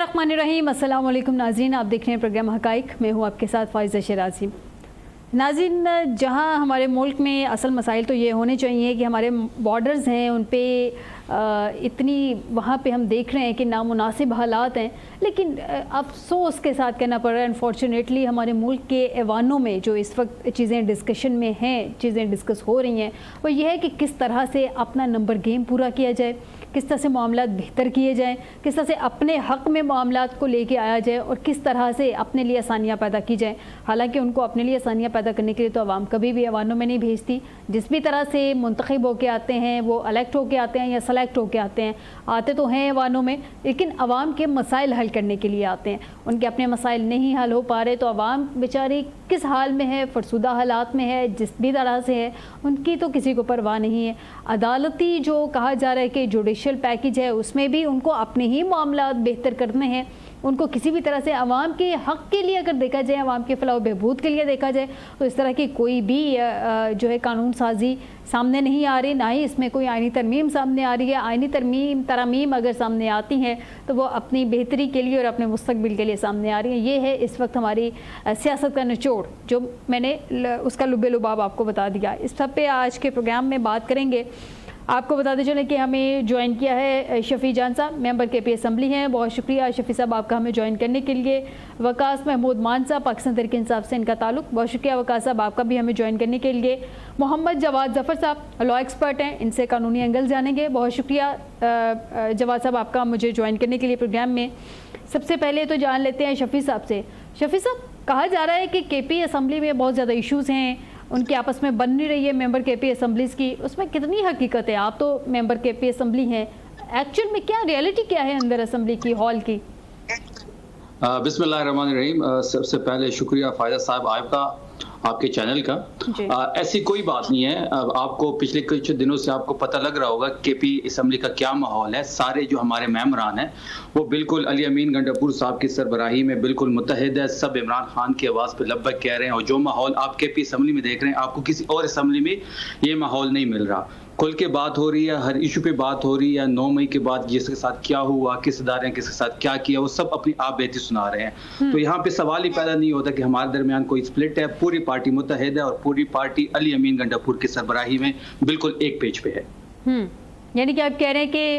बिस्मिल्लाहिर्रहमानिर्रहीम। अस्सलाम वालेकुम नाज़रीन, आप देख रहे हैं प्रोग्राम हक़ाइक़। मैं हूँ आपके साथ फ़ाइज़ा शराज़ी। नाज़रीन, जहाँ हमारे मुल्क में असल मसाइल तो ये होने चाहिए कि हमारे बॉर्डर्स हैं उन पे इतनी वहाँ पे हम देख रहे हैं कि नामुनासिब हालात हैं, लेकिन अफसोस के साथ कहना पड़ रहा है अनफॉर्चुनेटली हमारे मुल्क के ऐवानों में जो इस वक्त चीज़ें डिस्कशन में हैं, चीज़ें डिस्कस हो रही हैं, वो ये है कि किस तरह से अपना नंबर गेम पूरा किया जाए, किस तरह से मामलात बेहतर किए जाएँ, किस तरह से अपने हक़ में मामलात को लेके आया जाए और किस तरह से अपने लिए आसानियाँ पैदा की जाएँ। हालांकि उनको अपने लिए आसानियाँ पैदा करने के लिए तो आवाम कभी भी ऐवानों में नहीं भेजती। जिस भी तरह से मुंतखब होकर आते हैं, वो इलेक्ट होकर आते हैं या सेलेक्ट होकर आते हैं, आते तो हैं ऐवानों में, लेकिन आवाम के मसाइल हल करने के लिए आते हैं। उनके अपने मसाइल नहीं हल हो पा रहे तो आवाम बेचारी किस हाल में है, फरसुदा हालात में है, जिस भी तरह से है, उनकी तो किसी को परवाह नहीं है। अदालती जो कहा जा रहा है कि जुडिशल पैकेज है, उसमें भी उनको अपने ही मामलात बेहतर करने हैं। उनको किसी भी तरह से आवाम के हक़ के लिए अगर देखा जाए, आवाम के फलाह बहबूद के लिए देखा जाए, तो इस तरह की कोई भी जो है कानून साजी सामने नहीं आ रही, ना ही इसमें कोई आइनी तरमीम सामने आ रही है। आइनी तरमीम अगर सामने आती हैं तो वो अपनी बेहतरी के लिए और अपने मुस्तकबिल के लिए सामने आ रही हैं। ये है इस वक्त हमारी सियासत का निचोड़, जो मैंने उसका लुबे लुबाब आपको बता दिया। इस सब पे आज के प्रोग्राम में बात करेंगे। आपको बताते चलें कि हमें ज्वाइन किया है शफ़ी जान साहब, मेंबर KP असम्बली हैं। बहुत शुक्रिया शफ़ी साहब आपका हमें ज्वाइन करने के लिए। वकास महमूद मान साहब, पाकिस्तान तहरीक इंसाफ से इनका ताल्लुक, बहुत शुक्रिया वकास साहब आपका भी हमें ज्वाइन करने के लिए। मोहम्मद जवाद ज़फ़र साहब, लॉ एक्सपर्ट हैं, इनसे कानूनी एंगल जानेंगे। बहुत शुक्रिया जवाद साहब आपका मुझे ज्वाइन करने के लिए प्रोग्राम में। सबसे पहले तो जान लेते हैं शफ़ी साहब से। शफ़ी साहब, कहा जा रहा है कि KP असम्बली में बहुत ज़्यादा इशूज़ हैं, उनकी आपस में बन नहीं रही है मेंबर KP असम्बलीज़ की, उसमें कितनी हकीकत है? आप तो मेंबर KP असम्बली हैं, एक्चुअल में क्या रियलिटी क्या है अंदर असम्बली की, हॉल की? बिस्मिल्लाहिर्रहमानिर्रहीम। सबसे पहले शुक्रिया फ़ायदा साहब आपका, आपके चैनल का। ऐसी कोई बात नहीं है। आपको पिछले कुछ दिनों से आपको पता लग रहा होगा KP असम्बली का क्या माहौल है। सारे जो हमारे मेंबरान हैं वो बिल्कुल अली अमीन गंडापुर साहब की सरबराही में बिल्कुल मुत्तहिद है। सब इमरान खान की आवाज़ पर लब्बैक कह रहे हैं, और जो माहौल आप KP असम्बली में देख रहे हैं आपको किसी और असम्बली में ये माहौल नहीं मिल रहा। खुल के बात हो रही है, हर इशू पे बात हो रही है। 9 मई के बाद जिसके साथ क्या हुआ, किस इदारे ने किसके साथ क्या किया, वो सब अपनी आप बेहती सुना रहे हैं। तो यहाँ पे सवाल ही पैदा नहीं होता कि हमारे दरमियान कोई स्प्लिट है। पूरी पार्टी मुत्तहिद है और पूरी पार्टी अली अमीन गंडापुर की सरबराही में बिल्कुल एक पेज पे है। यानी कि आप कह रहे हैं कि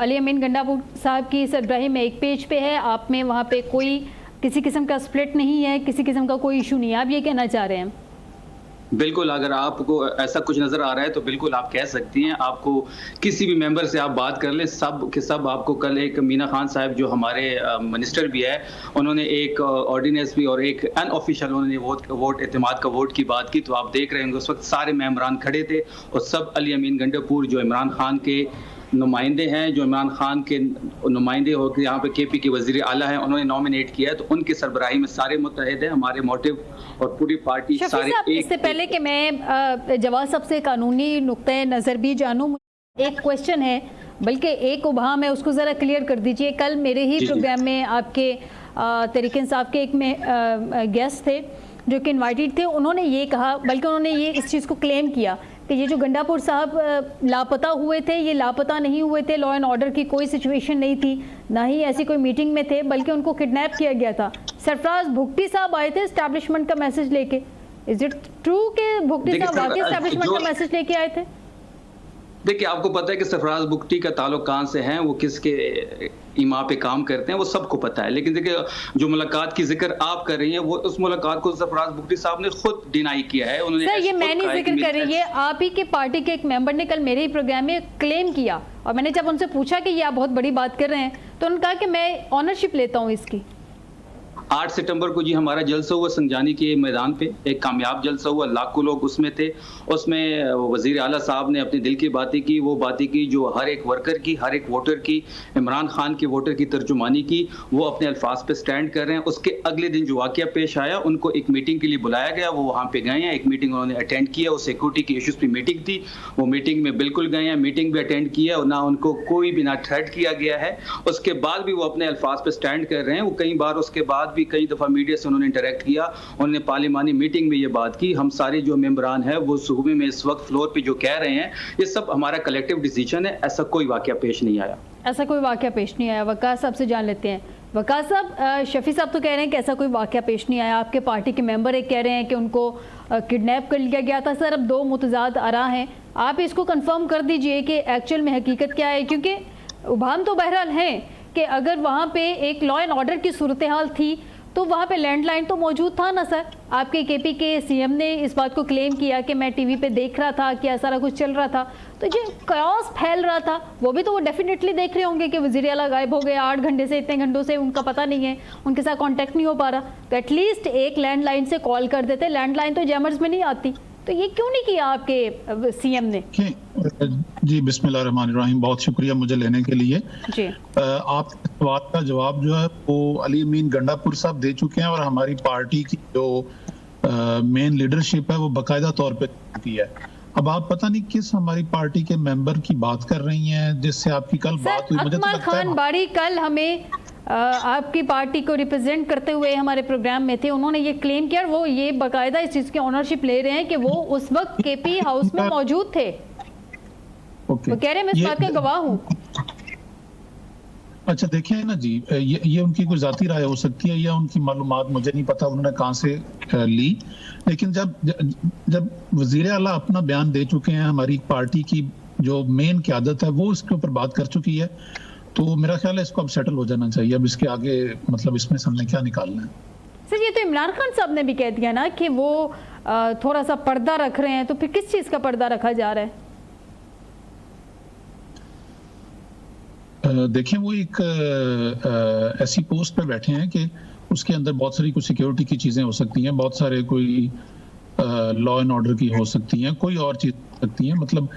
अली अमीन गंडापुर साहब की सरबराही में एक पेज पे है, आप में वहाँ पे कोई किसी किस्म का स्प्लिट नहीं है, किसी किस्म का कोई इशू नहीं है, आप ये कहना चाह रहे हैं? बिल्कुल, अगर आपको ऐसा कुछ नज़र आ रहा है तो बिल्कुल आप कह सकती हैं। आपको किसी भी मेंबर से आप बात कर लें, सब के सब आपको कल एक मीना खान साहब जो हमारे मिनिस्टर भी है, उन्होंने एक ऑर्डिनेंस भी और एक अनऑफिशियल उन्होंने वोट एतमाद का वोट की बात की। तो आप देख रहे होंगे उस वक्त सारे मेंबरान खड़े थे और सब अली अमीन गंडापुर जो इमरान खान के नुमाइंदे हैं, जो इमरान खान के नुमाइंदे होकर यहाँ पे KP के वज़ीर आला हैं, उन्होंने नॉमिनेट किया है। तो उनकी सरबराही में सारे मुत्तहिद हैं, हमारे मोटिव और पूरी पार्टी सारे एक। इससे पहले कि मैं जवाब साहब से कानूनी नुक्ते नज़र भी जानूँ, एक क्वेश्चन है, बल्कि एक उबाहम है, उसको ज़रा क्लियर कर दीजिए। कल मेरे ही प्रोग्राम में आपके तहरीक इंसाफ के एक गेस्ट थे जो कि इन्वाइटेड थे, उन्होंने ये कहा, बल्कि उन्होंने ये इस चीज़ को क्लेम किया कि ये जो गंडापुर साहब लापता हुए थे, ये लापता नहीं हुए थे, लॉ एंड ऑर्डर की कोई सिचुएशन नहीं थी, ना ही ऐसी कोई मीटिंग में थे, बल्कि उनको किडनैप किया गया था। सरफराज भुगटी साहब आए थे एस्टैब्लिशमेंट का मैसेज लेके। इज इट ट्रू कि भुगटी साहब वाकई एस्टैब्लिशमेंट का मैसेज लेके आए थे? देखिए, आपको पता है कि सरफराज भुगटी का ताल्लुक कहाँ से है, वो किसके इमा पे काम करते हैं, वो सबको पता है। लेकिन देखिए, जो मुलाकात की जिक्र आप कर रही हैं, वो उस मुलाकात को सरफराज भुगटी साहब ने खुद डिनाई किया है। उन्होंने सर, ये मैं नहीं जिक्र कर रही है, आप ही के पार्टी के एक मेंबर ने कल मेरे ही प्रोग्राम में क्लेम किया, और मैंने जब उनसे पूछा कि ये आप बहुत बड़ी बात कर रहे हैं, तो उन्होंने कहा कि मैं ऑनरशिप लेता हूँ इसकी। 8 सितंबर को जी हमारा जलसा हुआ संजानी के मैदान पे, एक कामयाब जलसा हुआ, लाखों लोग उसमें थे। उसमें वज़ीर आला साहब ने अपने दिल की बातें की, वो बातें की जो हर एक वर्कर की, हर एक वोटर की, इमरान खान के वोटर की तर्जुमानी की। वो अपने अल्फाज पे स्टैंड कर रहे हैं। उसके अगले दिन जो वाक़या पेश आया, उनको एक मीटिंग के लिए बुलाया गया, वो वहाँ पे गए हैं। एक मीटिंग उन्होंने अटेंड किया, वो सिक्योरिटी की इशूज़ पर मीटिंग थी, वो मीटिंग में बिल्कुल गए हैं, मीटिंग भी अटेंड किया, और ना उनको कोई भी ना थ्रेट किया गया है। उसके बाद भी वो अपने अल्फाज पे स्टैंड कर रहे हैं। वो कई बार उसके बाद भी भी कई दफ़ा मीडिया से उन्होंने इंटरेक्ट किया, उन्होंने पार्लिमानी मीटिंग में ये बात की। हम सारे जो मेंबरान हैं वो सूबे में इस वक्त फ्लोर पे जो कह रहे हैं ये सब हमारा कलेक्टिव डिसीजन है, ऐसा कोई वाकया पेश नहीं आया। ऐसा कोई वाकया पेश नहीं आया। वकास साहब से जान लेते हैं। वकास साहब, शफी साहब तो कह रहे हैं कि ऐसा कोई वाकया पेश नहीं आया, आपके पार्टी के मेंबर एक कह रहे हैं कि उनको किडनैप कर लिया गया था। सर, अब दो मुतजाद आरा हैं, आप इसको कंफर्म कर दीजिए कि एक्चुअल में हकीकत क्या है, क्योंकि उबाम तो बहरहाल हैं कि अगर वहाँ पे एक लॉ एंड ऑर्डर की सूरत हाल थी तो वहाँ पे लैंडलाइन तो मौजूद था ना सर। आपके केपी के सीएम ने इस बात को क्लेम किया कि मैं टीवी पे देख रहा था कि सारा कुछ चल रहा था, तो जो कॉस फैल रहा था वो भी तो वो डेफिनेटली देख रहे होंगे कि वज़ीर आला गायब हो गए 8 घंटे से, इतने घंटों से उनका पता नहीं है, उनके साथ कांटेक्ट नहीं हो पा रहा, तो एटलीस्ट एक लैंडलाइन से कॉल कर देते। लैंडलाइन तो जैमर्स में नहीं आती, तो ये क्यों नहीं किया आपके सीएम ने? जी बिस्मिल्लाहिर्रहमानिर्रहीम, बहुत शुक्रिया मुझे लेने के लिए। जी आप सवाल का जवाब जो है वो अली अमीन गंडापुर साहब दे चुके हैं और हमारी पार्टी की जो मेन लीडरशिप है वो बाकायदा तौर पे की है। अब आप पता नहीं किस हमारी पार्टी के मेंबर की बात कर रही हैं जिससे आपकी कल बात हुई। मुझे तो लगता है खान बाड़ी कल हमें आपकी पार्टी को रिप्रेजेंट करते हुए हमारे प्रोग्राम में थे, उन्होंने ये क्लेम किया, वो ये बाकायदा इस चीज की ओनरशिप ले रहे हैं कि वो उस वक्त केपी हाउस में मौजूद थे। वो कह रहे हैं मैं इस बात का गवाह हूँ। अच्छा देखिए ना जी, ये उनकी कोई जाती राय हो सकती है या उनकी मालूमात, मुझे नहीं पता उन्होंने कहाँ से ली, लेकिन जब वजीर आला अपना बयान दे चुके हैं, हमारी पार्टी की जो मेन क़यादत है वो इसके ऊपर बात कर चुकी है, तो मेरा ख्याल है इसको अब सेटल हो जाना चाहिए। अब इसके आगे मतलब इसमें हमने क्या निकालना है? सर, ये तो इमरान खान साहब ने भी कह दिया ना कि वो थोड़ा सा पर्दा रख रहे हैं, तो फिर किस चीज़ का पर्दा रखा जा रहा है? देखें, वो एक ऐसी पोस्ट पे बैठे हैं कि उसके अंदर बहुत सारी कुछ सिक्योरिटी की चीज़ें हो सकती हैं, बहुत सारे कोई लॉ एंड ऑर्डर की हो सकती हैं, कोई और चीज़ हो सकती है, मतलब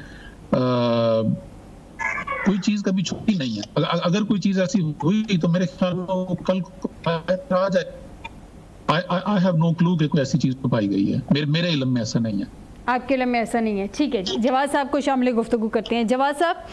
कोई चीज कभी छुट्टी नहीं है। अगर कोई चीज ऐसी हुई तो मेरे ख्याल में कल आ जाए। आई हैव नो क्लू कि कोई ऐसी चीज तो पाई गई है, मेरे इल्म में ऐसा नहीं है। आपके इल्म में ऐसा नहीं है, ठीक है जी। जवाद साहब को शामिल गुफ्तगू करते हैं। जवाद साहब,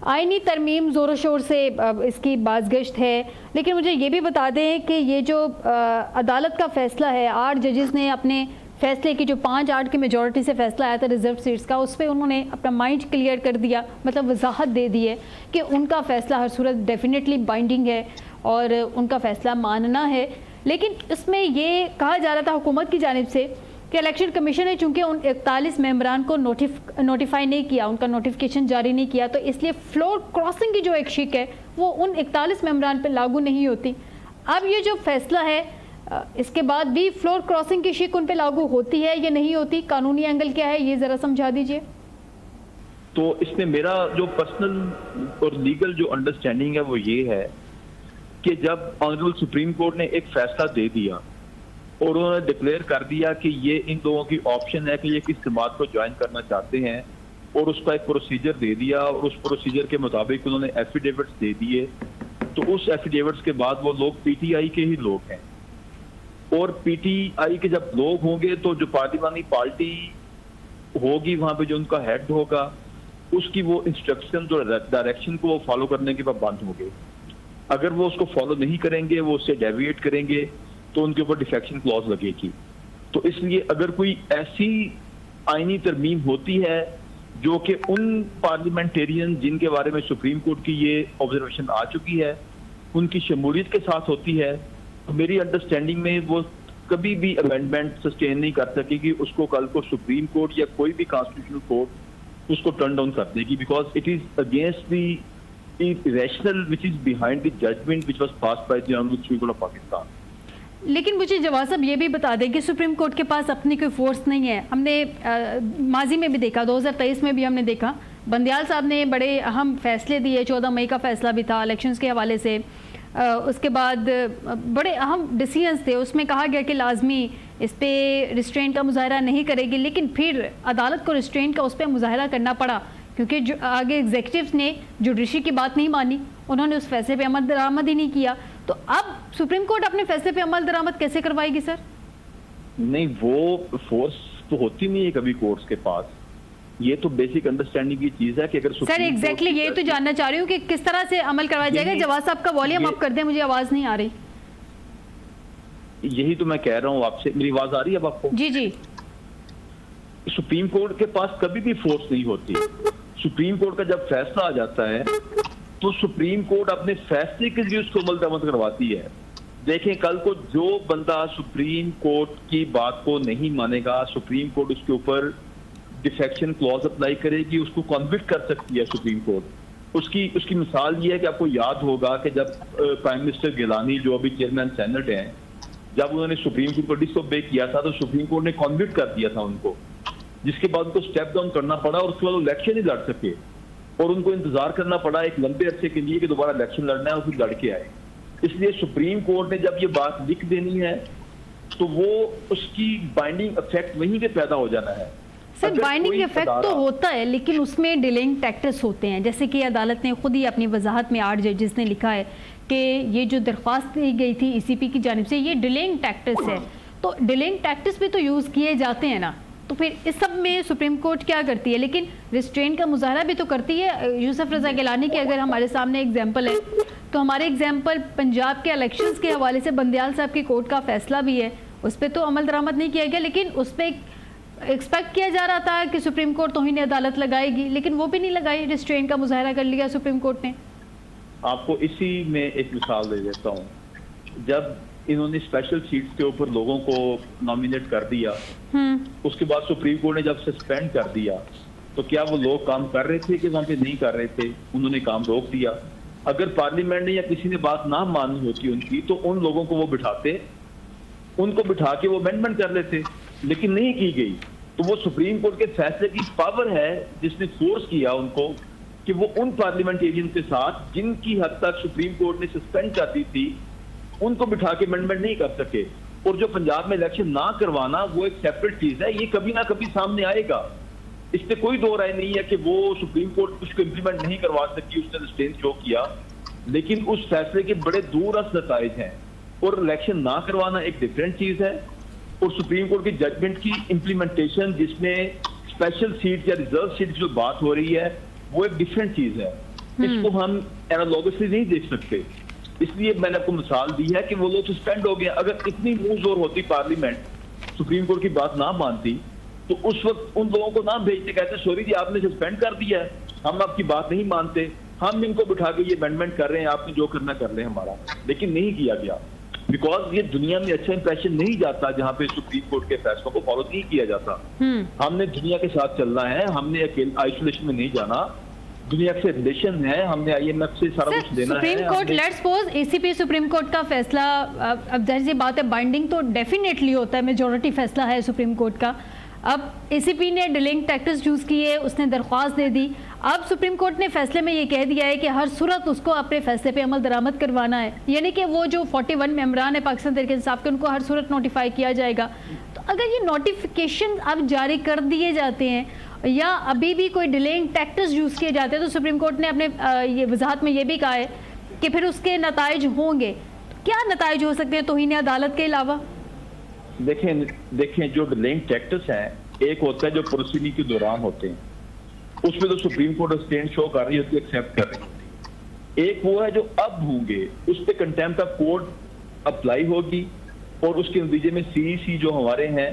आईनी तरमीम ज़ोर शोर से इसकी बाज़गश्त है, लेकिन मुझे ये भी बता दें कि ये जो अदालत का फ़ैसला है, 8 जजेस ने अपने फैसले की जो 5-8 की मेजॉरिटी से फैसला आया था रिजर्व सीट्स का, उस पर उन्होंने अपना माइंड क्लियर कर दिया, मतलब वजाहत दे दी है कि उनका फ़ैसला हर सूरत डेफिनेटली बाइंडिंग है और उनका फ़ैसला मानना है। लेकिन इसमें ये कहा जा रहा था हुकूमत की जानिब से कि इलेक्शन कमीशन ने चूँकि उन 41 मेंबरान को नोटिफाई नहीं किया, उनका नोटिफिकेशन जारी नहीं किया, तो इसलिए फ्लोर क्रॉसिंग की जो एक शिक है वो उन 41 मेंबरान पर लागू नहीं होती। अब ये जो फैसला है इसके बाद भी फ्लोर क्रॉसिंग की शिक उन पे लागू होती है या नहीं होती, कानूनी एंगल क्या है, ये जरा समझा दीजिए। तो इसमें मेरा जो पर्सनल और लीगल जो अंडरस्टैंडिंग है वो ये है कि जब ऑनरेबल सुप्रीम कोर्ट ने एक फैसला दे दिया और उन्होंने डिक्लेयर कर दिया कि ये इन लोगों की ऑप्शन है कि ये किस जमात को ज्वाइन करना चाहते हैं, और उसका एक प्रोसीजर दे दिया और उस प्रोसीजर के मुताबिक उन्होंने एफिडेविट्स दे दिए, तो उस एफिडेविट्स के बाद वो लोग पीटीआई के ही लोग हैं, और पीटीआई के जब लोग होंगे तो जो पार्लिमानी पार्टी होगी वहां पे जो उनका हेड होगा उसकी वो इंस्ट्रक्शन जो डायरेक्शन को वो फॉलो करने के पाबंद होंगे। अगर वो उसको फॉलो नहीं करेंगे, वो उससे डेविएट करेंगे, तो उनके ऊपर डिफेक्शन क्लॉज लगेगी। तो इसलिए अगर कोई ऐसी आईनी तरमीम होती है जो कि उन पार्लियामेंटेरियन जिनके बारे में सुप्रीम कोर्ट की ये ऑब्जर्वेशन आ चुकी है उनकी शमूलियत के साथ होती है, तो मेरी अंडरस्टैंडिंग में वो कभी भी अमेंडमेंट सस्टेन नहीं कर सकेगी, उसको कल को सुप्रीम कोर्ट या कोई भी कॉन्स्टिट्यूशनल कोर्ट उसको टर्न डाउन कर देगी, because it is against the rational which is behind the judgment which was passed by the honourable supreme court of Pakistan. लेकिन मुझे जवाब साहब ये भी बता दें कि सुप्रीम कोर्ट के पास अपनी कोई फोर्स नहीं है। हमने माजी में भी देखा, 2023 में भी हमने देखा, बंदियाल साहब ने बड़े अहम फैसले दिए, 14 मई का फैसला भी था इलेक्शंस के हवाले से, उसके बाद बड़े अहम डिसीजंस थे, उसमें कहा गया कि लाजमी इस पर रिस्ट्रेंट का मुजाहरा नहीं करेगी, लेकिन फिर अदालत को रिस्ट्रेंट का उस पर मुजाहरा करना पड़ा क्योंकि जो आगे एग्जीक्यूटिव ने जुडिशरी की बात नहीं मानी, उन्होंने उस फैसले पे अमल दरामद ही नहीं किया। तो अब सुप्रीम कोर्ट अपने फैसले पे अमल दरामद कैसे करवाएगी सर? नहीं, वो फोर्स तो होती नहीं है कभी कोर्ट्स के पास, ये तो बेसिक अंडरस्टैंडिंग की चीज है कि अगर सर एग्जैक्टली ये तो जानना चाह रही हूँ कि किस तरह से अमल करवाया जाएगा। जवाब साहब का वॉल्यूम अप कर दें, मुझे आवाज नहीं आ रही। यही तो मैं कह रहा हूँ आपसे। मेरी आवाज आ रही है अब आपको? जी जी। सुप्रीम कोर्ट के पास कभी भी फोर्स नहीं होती। सुप्रीम कोर्ट का जब फैसला आ जाता है तो सुप्रीम कोर्ट अपने फैसले के लिए उसको अमल दरामद करवाती है। देखें, कल को जो बंदा सुप्रीम कोर्ट की बात को नहीं मानेगा, सुप्रीम कोर्ट उसके ऊपर डिफेक्शन क्लॉज अप्लाई करेगी, उसको कन्विक्ट कर सकती है सुप्रीम कोर्ट। उसकी मिसाल ये है कि आपको याद होगा कि जब प्राइम मिनिस्टर गिलानी, जो अभी चेयरमैन सेनेट हैं, जब उन्होंने सुप्रीम कोर्ट को डिसओबे किया था तो सुप्रीम कोर्ट ने कन्विक्ट कर दिया था उनको, जिसके बाद उनको स्टेप डाउन करना पड़ा और उसके बाद वो इलेक्शन ही लड़ सके और उनको इंतजार करना पड़ा एक लंबे अरसे के लिए कि दोबारा इलेक्शन लड़ना है और फिर लड़ के आए। इसलिए सुप्रीम कोर्ट ने जब ये बात लिख देनी है तो वो उसकी बाइंडिंग इफेक्ट वहीं पे पैदा हो जाना है। सर, बाइंडिंग इफेक्ट तो होता है लेकिन उसमें डिलेइंग टैक्टिक्स होते हैं, जैसे कि अदालत ने खुद ही अपनी वजाहत में 8 जजेस ने लिखा है कि ये जो दरख्वास्त दी गई थी ECP की जानिब से, ये डिलेइंग टैक्टिक्स है। तो डिलेइंग टैक्टिक्स भी तो यूज़ किए जाते हैं ना, तो फिर इस सब में सुप्रीम कोर्ट क्या करती है? लेकिन रिस्ट्रेंट का मुजाहरा भी तो करती है। यूसुफ रजा गिलानी के अगर हमारे सामने एग्जाम्पल है तो हमारे एग्जाम्पल पंजाब के इलेक्शंस के हवाले से बंदियाल साहब की कोर्ट का फैसला भी है, उस पर तो अमल दरामद नहीं किया गया, लेकिन उस पर एक्सपेक्ट किया जा रहा था कि सुप्रीम कोर्ट तौहीन अदालत लगाएगी, लेकिन वो भी नहीं लगाई, रिस्ट्रेंट का मुजाहरा कर लिया सुप्रीम कोर्ट ने। आपको इसी में एक मिसाल दे देता हूँ। जब इन्होंने स्पेशल सीट्स के ऊपर लोगों को नॉमिनेट कर दिया, उसके बाद सुप्रीम कोर्ट ने जब सस्पेंड कर दिया तो क्या वो लोग काम कर रहे थे कि वहां पे नहीं कर रहे थे? उन्होंने काम रोक दिया। अगर पार्लियामेंट ने या किसी ने बात ना मानी होती उनकी तो उन लोगों को वो बिठाते, उनको बिठा के वो अमेंडमेंट कर लेते, लेकिन नहीं की गई। तो वो सुप्रीम कोर्ट के फैसले की पावर है जिसने फोर्स किया उनको कि वो उन पार्लियामेंटेरियन के साथ जिनकी हद तक सुप्रीम कोर्ट ने सस्पेंड कर दी थी उनको बिठा के अमेंडमेंट नहीं कर सके। और जो पंजाब में इलेक्शन ना करवाना वो एक सेपरेट चीज है, ये कभी ना कभी सामने आएगा, इससे कोई दो राय नहीं है कि वो सुप्रीम कोर्ट उसको इम्प्लीमेंट नहीं करवा सकी, उसने रिस्ट्रेंट शो किया, लेकिन उस फैसले के बड़े दूरअस्त नताइज हैं। और इलेक्शन ना करवाना एक डिफरेंट चीज है और सुप्रीम कोर्ट की जजमेंट की इम्प्लीमेंटेशन जिसमें स्पेशल सीट या रिजर्व सीट जो बात हो रही है वो एक डिफरेंट चीज है। इसको हम एनालॉगसली नहीं देख सकते। इसलिए मैंने आपको मिसाल दी है कि वो लोग सस्पेंड हो गए। अगर इतनी मुंह जोर होती पार्लियामेंट सुप्रीम कोर्ट की बात ना मानती तो उस वक्त उन लोगों को ना भेजते, कहते सॉरी जी आपने सस्पेंड कर दिया है, हम आपकी बात नहीं मानते, हम इनको बिठा के ये अमेंडमेंट कर रहे हैं, आपने जो करना कर रहे हैं हमारा। लेकिन नहीं किया गया बिकॉज ये दुनिया में अच्छा इंप्रेशन नहीं जाता जहां पे सुप्रीम कोर्ट के फैसलों को फॉलो नहीं किया जाता। हमने दुनिया के साथ चलना है, हमने अकेले आइसोलेशन में नहीं जाना, दुनिया से रिलेशन है, हमने IMF से सारा कुछ देना है। Supreme court, let's suppose ECP supreme court का फैसला, अब जाहिर सी बात है बाइंडिंग तो डेफिनेटली होता है, मेजॉरिटी फैसला है सुप्रीम कोर्ट का। अब ECP ने डिलेइंग टैक्टिक्स यूज़ की है, उसने दरख्वास्त दे दी। अब सुप्रीम कोर्ट ने फैसले में ये कह दिया है कि हर सूरत उसको अपने फैसले पे अमल दरामद करवाना है, यानी कि वो जो 41 मेंबरान है पाकिस्तान तहरीक इंसाफ के, उनको हर सूरत नोटिफाई किया जाएगा। तो अगर ये नोटिफिकेशन अब जारी कर दिए जाते हैं या अभी भी कोई डिलेइंग टैक्टिक्स यूज़ किए जाते हैं तो सुप्रीम कोर्ट ने अपने ये वजाहत में ये भी कहा है कि फिर उसके नताइज होंगे। तो क्या नताइज हो सकते हैं तौहीन अदालत के अलावा? देखें जो डिलेइंग टैक्टिक्स हैं, एक होता है जो प्रोसीडिंग के दौरान होते हैं, उसमें तो सुप्रीम कोर्ट स्टैंड शो कर रही होती है, एक्सेप्ट कर रही होती है। एक वो है जो अब होंगे, उस पर कंटेम्प्ट ऑफ कोर्ट अप्लाई होगी और उसके नतीजे में CEC जो हमारे हैं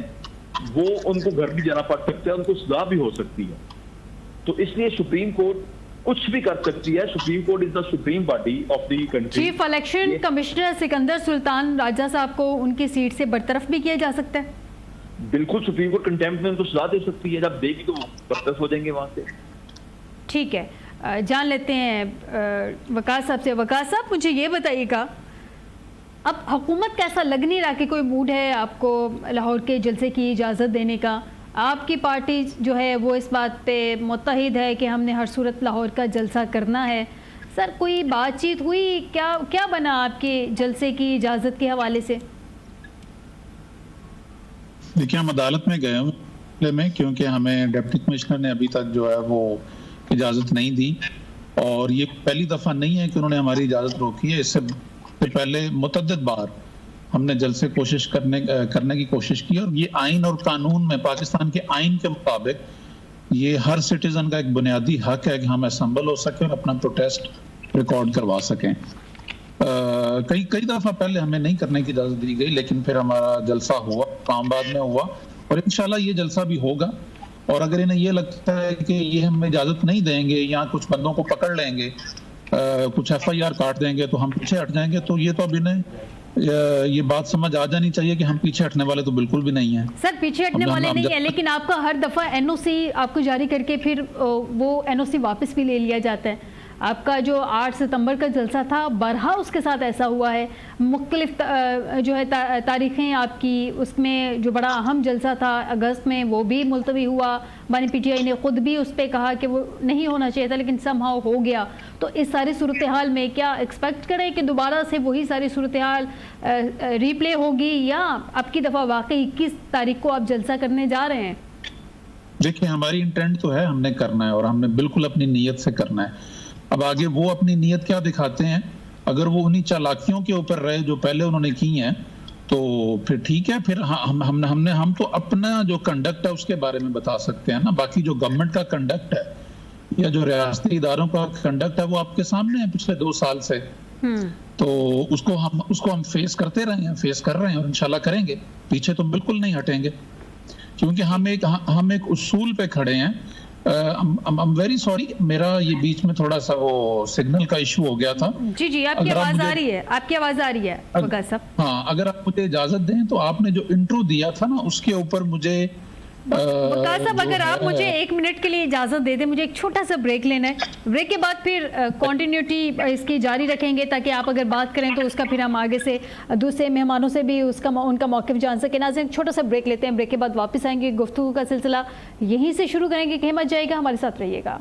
वो उनको घर भी जाना पड़ सकता है, उनको सजा भी हो सकती है। तो इसलिए सुप्रीम कोर्ट कुछ भी कर सकती है। Supreme Court is the supreme body of the country. Chief election commissioner Sikandar Sultan Raja साहब को उनकी सीट से बरतरफ भी किया जा सकता है। बिल्कुल, सुप्रीम कोर्ट कंटेम्प्ट में उनको सजा दे सकती है, जब देगी तो बरतरफ हो जाएंगे वहां से। ठीक है, जान लेते हैं वकास साहब से। वकास साहब, मुझे ये बताइएगा, अब हुकूमत का ऐसा लग नहीं रहा कि कोई मूड है आपको लाहौर के जलसे की इजाज़त देने का। आपकी पार्टी जो है वो इस बात पे मुत्तहिद है कि हमने हर सूरत लाहौर का जलसा करना है। सर, कोई बातचीत हुई? क्या बना आपके जलसे की इजाज़त के हवाले से? देखिए, हम अदालत में गए हैं क्योंकि हमें डिप्टी कमिश्नर ने अभी तक जो है वो इजाज़त नहीं दी और ये पहली दफ़ा नहीं है कि उन्होंने हमारी इजाज़त रोकी है। इससे पहले मुतअद्दिद बार हमने जलसे कोशिश करने की कोशिश की और ये आइन और कानून में, पाकिस्तान के आइन के मुताबिक ये हर सिटीजन का एक बुनियादी हक है कि हम असेंबल हो सकें और अपना प्रोटेस्ट रिकॉर्ड करवा सकें। कई दफा पहले हमें नहीं करने की इजाजत दी गई, लेकिन फिर हमारा जलसा हुआ, इस्लामाबाद में हुआ, और इंशाल्लाह ये जलसा भी होगा। और अगर इन्हें ये लगता है कि ये हमें इजाजत नहीं देंगे या कुछ बंदों को पकड़ लेंगे, कुछ FIR काट देंगे तो हम पीछे हट जाएंगे, तो ये तो अब इन्हें ये बात समझ आ जानी चाहिए कि हम पीछे हटने वाले तो बिल्कुल भी नहीं है। सर पीछे हटने वाले नहीं है, लेकिन आपका हर दफा NOC आपको जारी करके फिर वो NOC वापस भी ले लिया जाता है। आपका जो 8 सितंबर का जलसा था, बरहा उसके साथ ऐसा हुआ है। मुख्तलिफ जो है तारीखें आपकी, उसमें जो बड़ा अहम जलसा था अगस्त में वो भी मुलतवी हुआ। बानी PTI ने खुद भी उस पर कहा कि वो नहीं होना चाहिए था, लेकिन समहाउ हो गया। तो इस सारी सूरत हाल में क्या एक्सपेक्ट करें कि दोबारा से वही सारी सूरत हाल रिप्ले होगी, या अब की दफ़ा वाकई 21 तारीख को आप जलसा करने जा रहे हैं? देखिए, हमारी इंटेंट तो है, हमने करना है और हमने बिल्कुल अपनी नीयत से करना है। अब आगे वो अपनी नीयत क्या दिखाते हैं, अगर वो उन्हीं चालाकियों के ऊपर रहे जो पहले उन्होंने की हैं तो फिर ठीक है। फिर हम तो अपना जो कंडक्ट है उसके बारे में बता सकते हैं ना। बाकी जो गवर्नमेंट का कंडक्ट है या जो रियासती इदारों का कंडक्ट है वो आपके सामने है पिछले 2 साल से। तो उसको हम फेस करते रहे हैं, फेस कर रहे हैं और इंशाल्लाह करेंगे। पीछे तो बिल्कुल नहीं हटेंगे, क्योंकि हम एक उसूल पे खड़े हैं। I'm very sorry, मेरा ये बीच में थोड़ा सा वो सिग्नल का इशू हो गया था। जी आपकी आवाज आ रही है, आपकी आवाज आ रही है वकास साहब। हाँ, अगर आप मुझे इजाजत दें तो आपने जो इंट्रो दिया था ना उसके ऊपर मुझे वकास साहब, अगर आप मुझे 1 मिनट के लिए इजाजत दे दें, मुझे एक छोटा सा ब्रेक लेना है। ब्रेक के बाद फिर कंटिन्यूटी इसकी जारी रखेंगे, ताकि आप अगर बात करें तो उसका फिर हम आगे से दूसरे मेहमानों से भी उनका मौक़िफ़ जान सकें। नाज़रीन, छोटा सा ब्रेक लेते हैं, ब्रेक के बाद वापस आएंगे। गुफ्तगू का सिलसिला यहीं से शुरू करेंगे, कहीं मत जाएगा, हमारे साथ रहिएगा।